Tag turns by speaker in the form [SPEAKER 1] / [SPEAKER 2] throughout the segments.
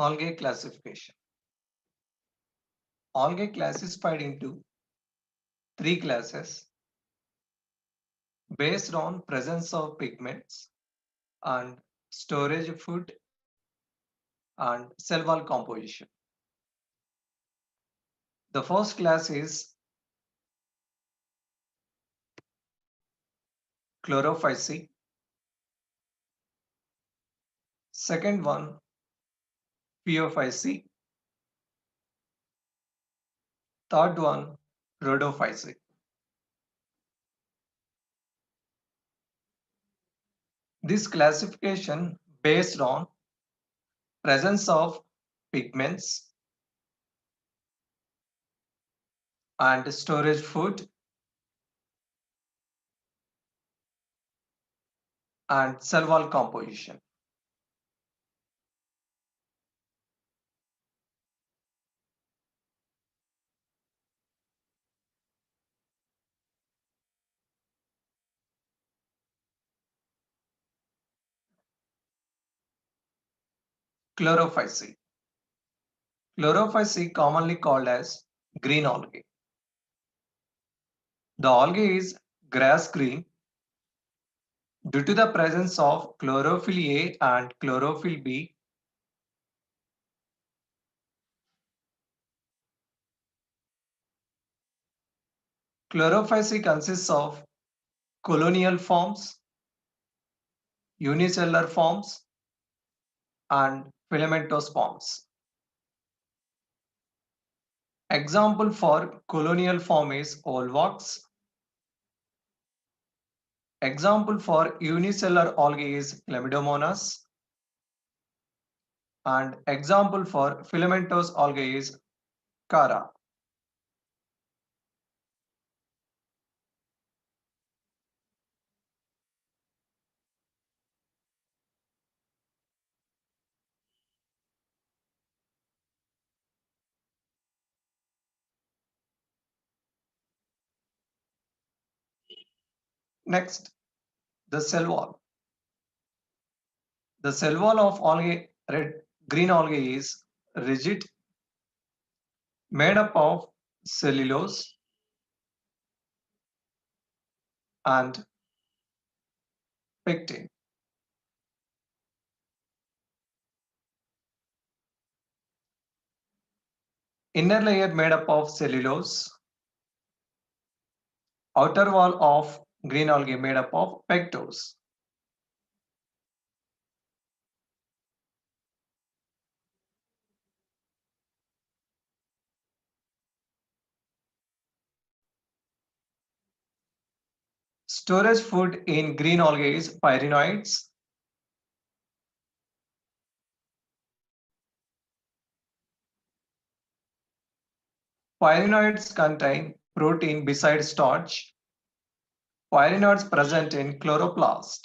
[SPEAKER 1] Algae classification. Algae classified into three classes based on presence of pigments and storage of food and cell wall composition. The first class is Chlorophyceae. Second one, Phaeophyceae. Third one, Rhodophyceae. This classification based on presence of pigments and storage food and cell wall composition. Chlorophyceae. Chlorophyceae commonly called as green algae. The algae is grass green due to the presence of chlorophyll A and chlorophyll B. Chlorophyceae consists of colonial forms, unicellular forms, and filamentous forms. Example for colonial form is Olvax. Example for unicellular algae is Chlamydomonas. And example for filamentous algae is Cara. Next, the cell wall. The cell wall of algae, green algae is rigid, made up of cellulose and pectin. Inner layer made up of cellulose, outer wall of green algae made up of pectose. Storage food in green algae is pyrenoids. Pyrenoids contain protein besides starch. Pyrenoids present in chloroplast.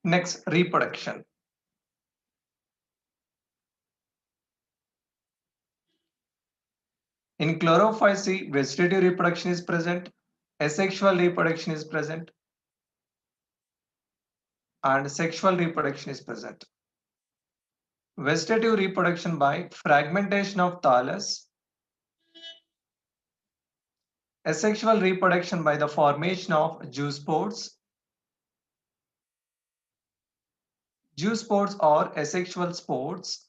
[SPEAKER 1] Next, reproduction. In Chlorophyceae, vegetative reproduction is present, asexual reproduction is present, and sexual reproduction is present. Vegetative reproduction by fragmentation of thallus, asexual reproduction by the formation of zoospores. Zoospores are asexual spores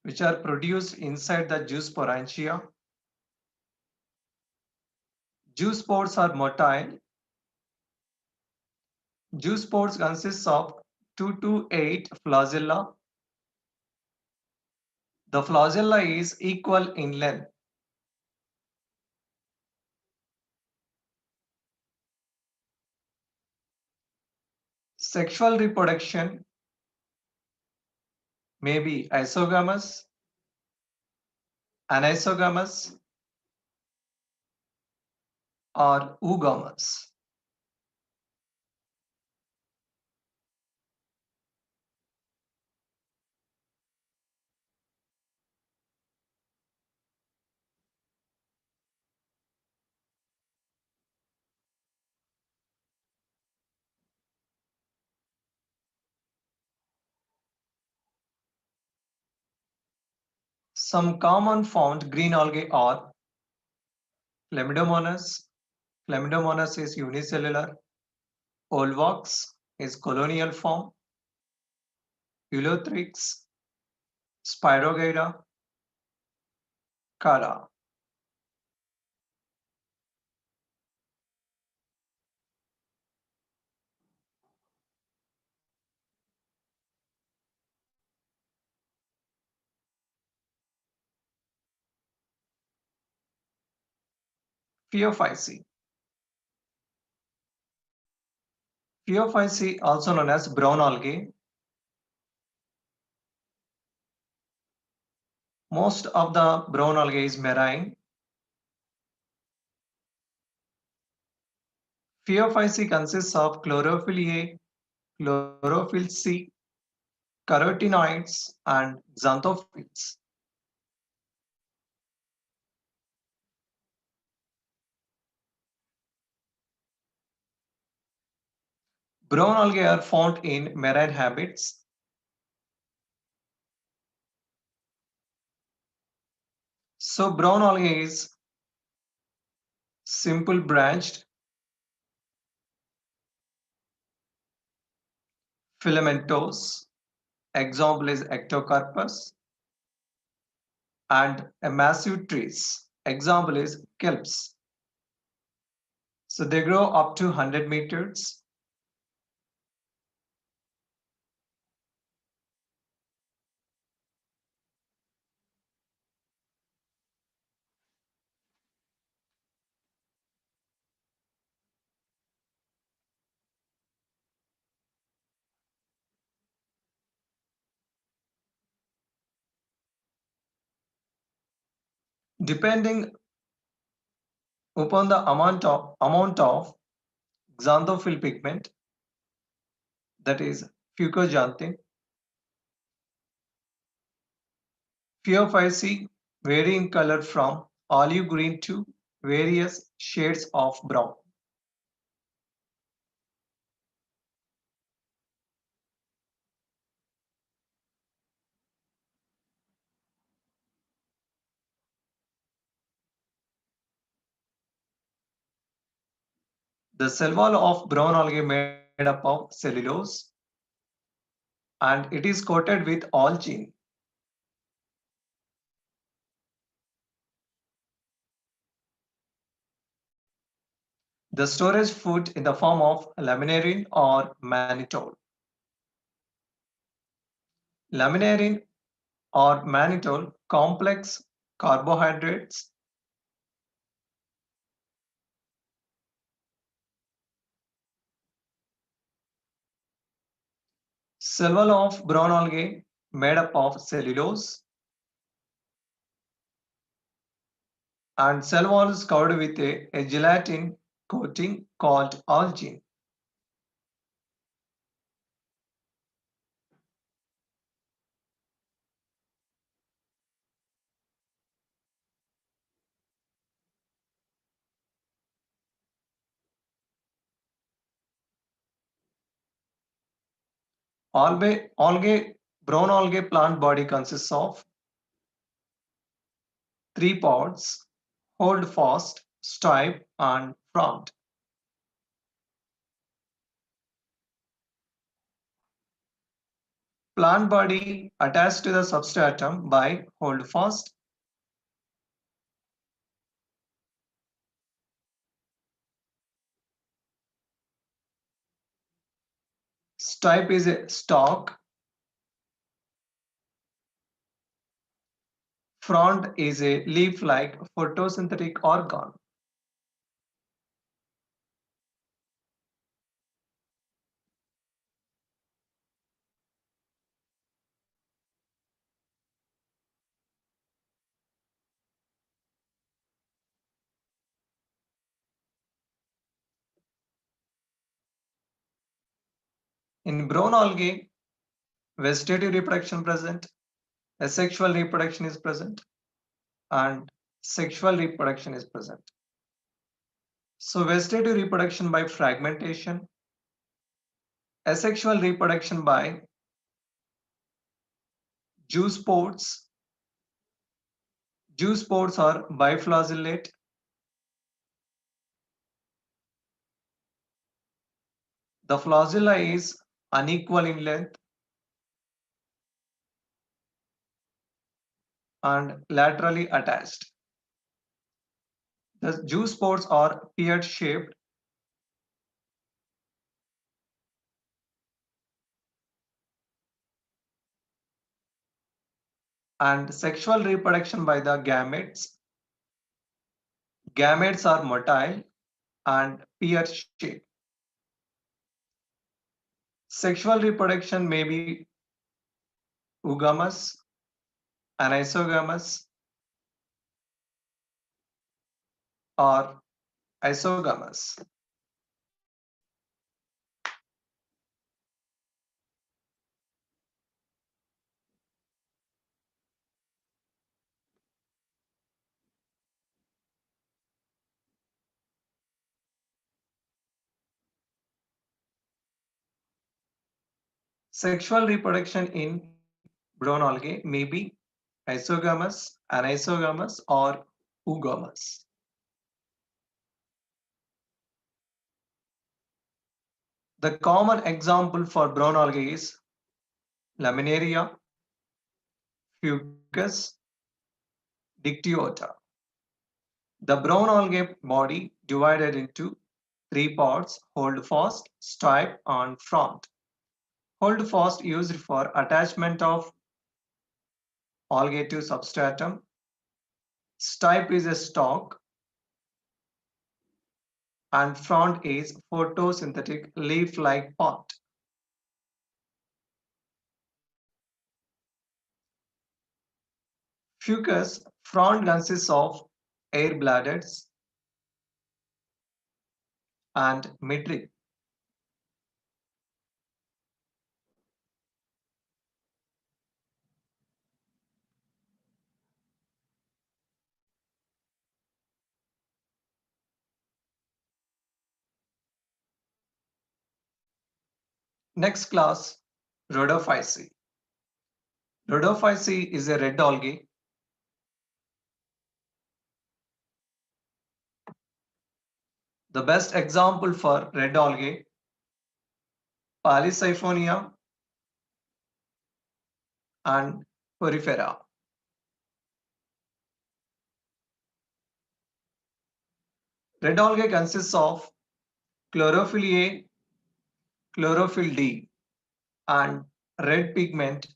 [SPEAKER 1] which are produced inside the zoosporangia. Zoospores are motile. Zoospores consists of 2 to 8 flagella. The flagella is equal in length. Sexual reproduction may be isogamous, anisogamous, or oogamous. Some common found green algae are Chlamydomonas. Chlamydomonas is unicellular. Olvax is colonial form. Ulothrix, Spirogyra, Cara. Phaeophyceae. Phaeophyceae, also known as brown algae. Most of the brown algae is marine. Phaeophyceae consists of chlorophyll A, chlorophyll C, carotenoids, and xanthophytes. Brown algae are found in marine habitats. So brown algae is simple branched, filamentous. Example is ectocarpus, and a massive trees. Example is kelps. So they grow up to 100 meters. Depending upon the amount of xanthophyll pigment, that is fucoxanthin, Phaeophyceae vary in color from olive green to various shades of brown. The cell wall of brown algae made up of cellulose, and it is coated with algae. The storage food in the form of laminarin or mannitol. Laminarin or mannitol complex carbohydrates. Cell wall of brown algae made up of cellulose, and cell wall is covered with a gelatin coating called algae. Brown algae plant body consists of three parts: hold fast, stipe, and frond. Plant body attached to the substratum by hold fast. Stipe is a stalk. Frond is a leaf-like photosynthetic organ. In brown algae, vegetative reproduction present, asexual reproduction is present, and sexual reproduction is present. So vegetative reproduction by fragmentation, asexual reproduction by zoospores, Zoospores are biflagellate. The flagella is unequal in length and laterally attached. The zoospores are pear-shaped. And sexual reproduction by the gametes. Gametes are motile and pear-shaped. Sexual reproduction may be oogamous, anisogamous, or isogamous. Sexual reproduction in brown algae may be isogamous, anisogamous, or oogamous. The common example for brown algae is Laminaria, Fucus, Dictyota. The brown algae body divided into three parts: hold fast, stipe, and frond. Hold fast used for attachment of algae to substratum. Stipe is a stalk and frond is photosynthetic leaf-like part. Fucus frond consists of air bladders and midrib. Next class, Rhodophyceae. Rhodophyceae is a red algae. The best example for red algae, Polysyphonia and Porifera. Red algae consists of chlorophyll A, chlorophyll D, and red pigment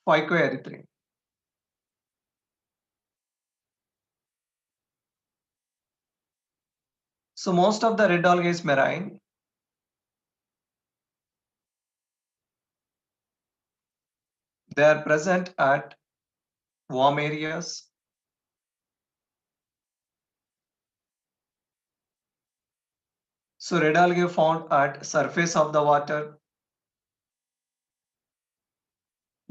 [SPEAKER 1] phycoerythrin. So most of the red algae is marine. They are present at warm areas. So red algae found at surface of the water,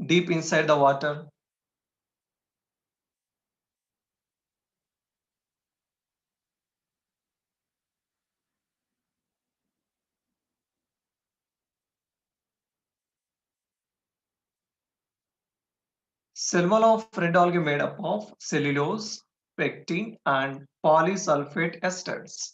[SPEAKER 1] deep inside the water. Cell wall of red algae made up of cellulose, pectin, and polysulfate esters.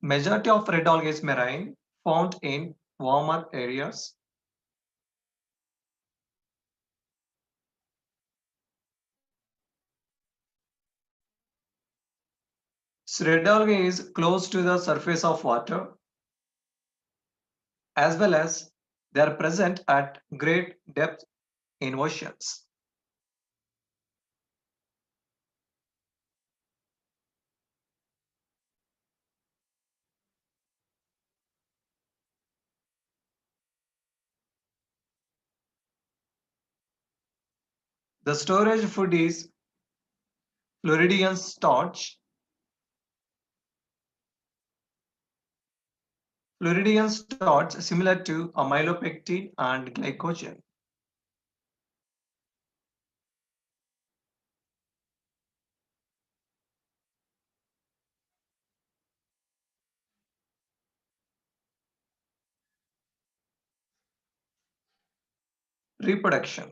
[SPEAKER 1] Majority of red algae is marine, found in warmer areas. So red algae is close to the surface of water, as well as they are present at great depth in oceans. The storage food is Floridian starch. Floridian starch similar to amylopectin and glycogen. Reproduction.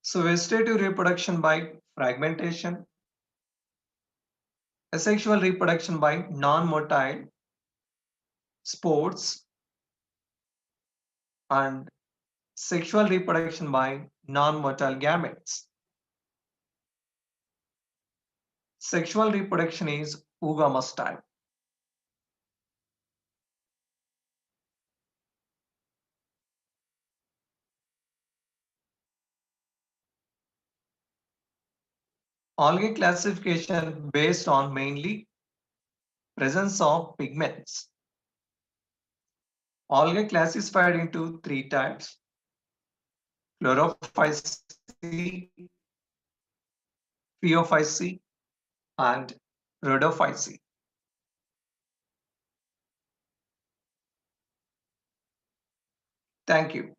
[SPEAKER 1] So vegetative reproduction by fragmentation, asexual reproduction by non-motile spores, and sexual reproduction by non-motile gametes. Sexual reproduction is oogamous type. Algae classification based on mainly presence of pigments. Algae classified into three types: Chlorophyceae, Phaeophyceae, and Rhodophyceae. Thank you.